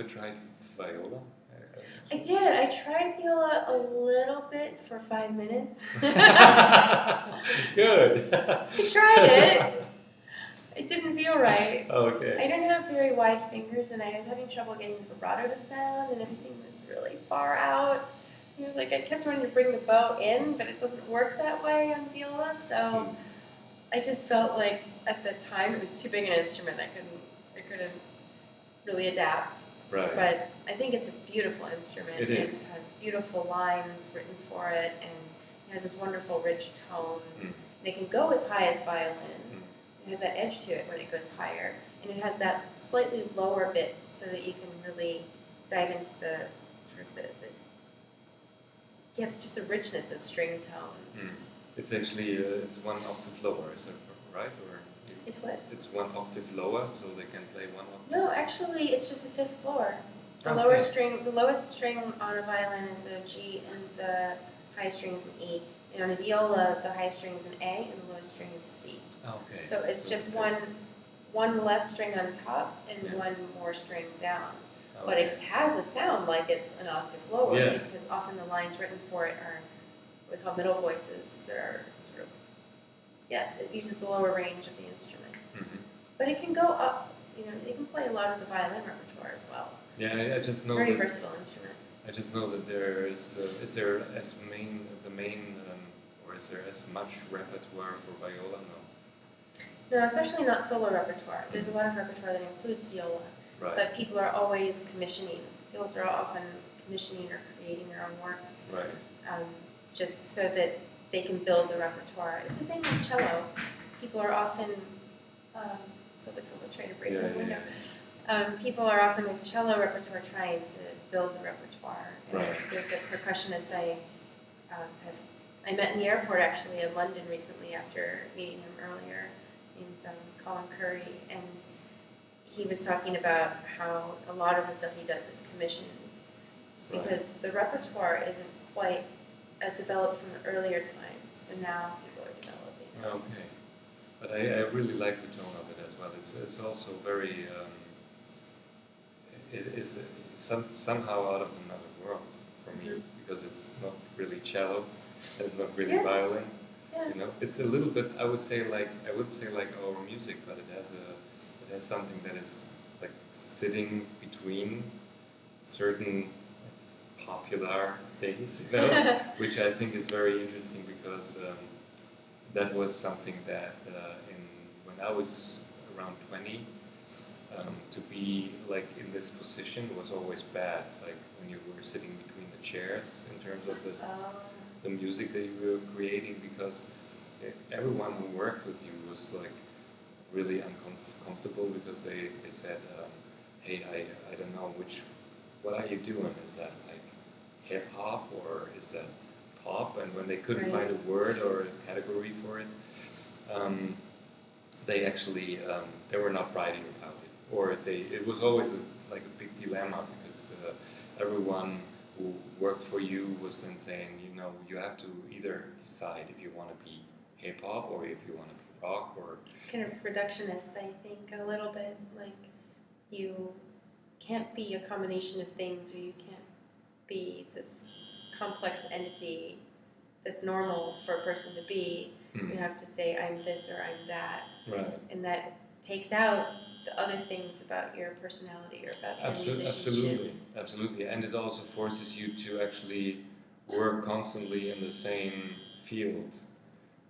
ever tried viola? I did. I tried viola a little bit for 5 minutes. Good. I tried it. It didn't feel right. Okay. I didn't have very wide fingers, and I was having trouble getting the vibrato to sound, and everything was really far out. And it was like I kept wanting to bring the bow in, but it doesn't work that way on viola. So I just felt like at the time it was too big an instrument. I couldn't really adapt. Right. But I think it's a beautiful instrument. It is. It has beautiful lines written for it, and it has this wonderful rich tone. And it can go as high as violin. It has that edge to it when it goes higher, and it has that slightly lower bit so that you can really dive into the sort of just the richness of string tone. It's actually it's one octave lower, is it right? Or it's what? It's one octave lower, so they can play one octave. No, actually, it's just a fifth lower. The lowest string on a violin is a G, and the highest string is an E. And on a viola, the highest string is an A, and the lowest string is a C. Okay. So it's just one less string on top and one more string down. Okay. But it has the sound like it's an octave lower because often the lines written for it are what we call middle voices that are sort of, it uses the lower range of the instrument. But it can go up, you can play a lot of the violin repertoire as well. Yeah, I just know it's a very versatile instrument. I just know that there is there as or is there as much repertoire for viola? No, especially not solo repertoire. There's a lot of repertoire that includes viola, but people are always commissioning. Violas are often commissioning or creating their own works, just so that they can build the repertoire. It's the same with cello. People are often sounds like someone's trying to break the window. People are often with cello repertoire trying to build the repertoire. And there's a percussionist I met in the airport actually in London recently after meeting him earlier, named Colin Curry, and he was talking about how a lot of the stuff he does is commissioned, just because the repertoire isn't quite as developed from the earlier times, so now people are developing it. Okay, but I really like the tone of it as well. It's also very it is somehow out of another world for me because it's not really cello, it's not really violin. Yeah. It's a little bit. I wouldn't say like our music, but it has something that is like sitting between certain popular things, which I think is very interesting because that was something that when I was around 20, to be like in this position was always bad. Like when you were sitting between the chairs in terms of the music that you were creating, because everyone who worked with you was like really uncomfortable because they said, hey, I don't know what are you doing? Is that like hip hop or is that pop? And when they couldn't find a word or a category for it, they actually they were not writing about it, or it was always a big dilemma because everyone who worked for you was then saying, you have to either decide if you want to be hip hop or if you want to be rock, or it's kind of reductionist, I think, a little bit. Like you can't be a combination of things, or you can't be this complex entity that's normal for a person to be. You have to say I'm this or I'm that, and that takes out the other things about your personality or about your musicianship. Absolutely, and it also forces you to actually work constantly in the same field,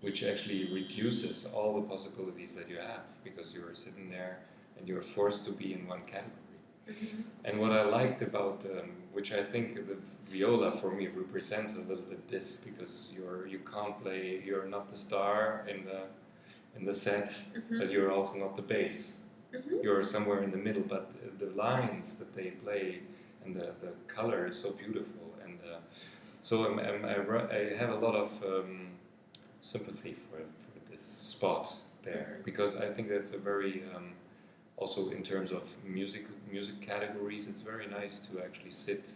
which actually reduces all the possibilities that you have because you're sitting there and you're forced to be in one category. And what I liked about, which I think the viola for me represents a little bit this, because you can't play, you're not the star in the set, but you're also not the bass. You're somewhere in the middle, but the lines that they play and the color is so beautiful, and so I have a lot of sympathy for this spot there, because I think that's a very also in terms of music categories, it's very nice to actually sit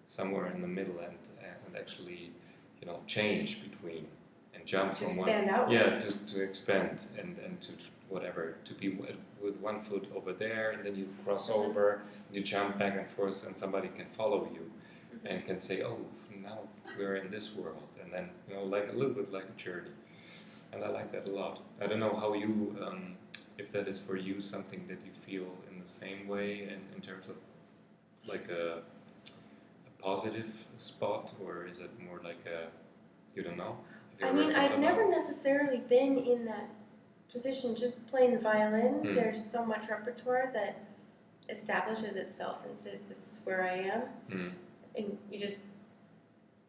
somewhere in the middle and actually change between and jump to from expand one. outwards. Yeah, to expand and to whatever, to be with one foot over there, and then you cross over, you jump back and forth, and somebody can follow you, and can say, oh, now we're in this world, and then like a little bit like a journey, and I like that a lot. I don't know how you, if that is for you something that you feel in the same way, in terms of like a positive spot, or is it more like a, you don't know? I mean, I've never necessarily been in that position, just playing the violin. There's so much repertoire that establishes itself and says, this is where I am. And you just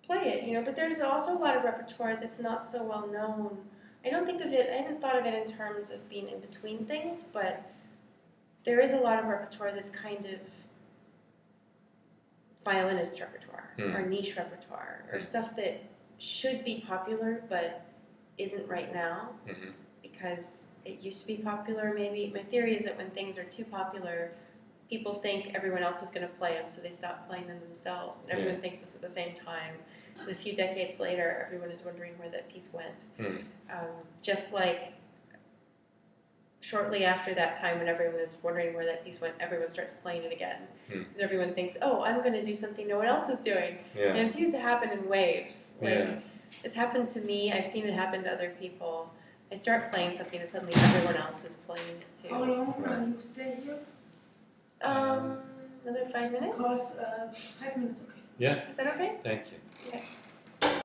play it, but there's also a lot of repertoire that's not so well known. I haven't thought of it in terms of being in between things, but there is a lot of repertoire that's kind of violinist repertoire or niche repertoire or stuff that should be popular but isn't right now because it used to be popular. Maybe my theory is that when things are too popular, people think everyone else is going to play them, so they stop playing them themselves, and everyone thinks this at the same time. And a few decades later, everyone is wondering where that piece went. Just like shortly after that time when everyone is wondering where that piece went, everyone starts playing it again. Because everyone thinks, oh, I'm going to do something no one else is doing. And it seems to happen in waves. It's happened to me. I've seen it happen to other people. I start playing something and suddenly everyone else is playing it too. How long will you stay here? Another 5 minutes? Because 5 minutes, okay. Yeah. Is that okay? Thank you. Okay.